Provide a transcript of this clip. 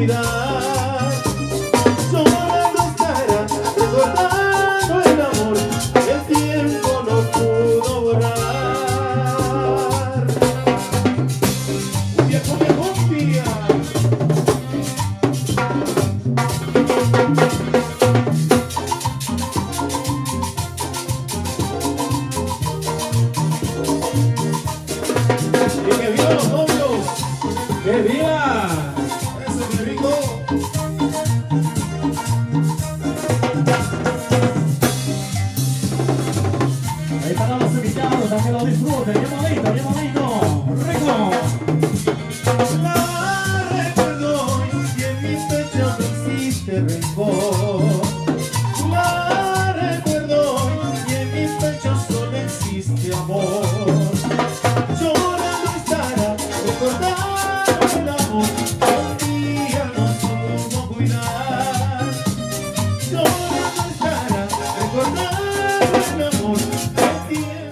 cuidar. Llorando estará, recordando el amor que el tiempo no pudo borrar. Un día come cumbia. Y que viva los novios. ¡Que viva! ¡Eso, qué rico! Ahí están los invitados, a que lo disfruten. ¡Qué bonito, qué bonito! ¡Rico! La recuerdo y en mis pechos no existe rencor. La recuerdo y en mis pechos solo existe amor.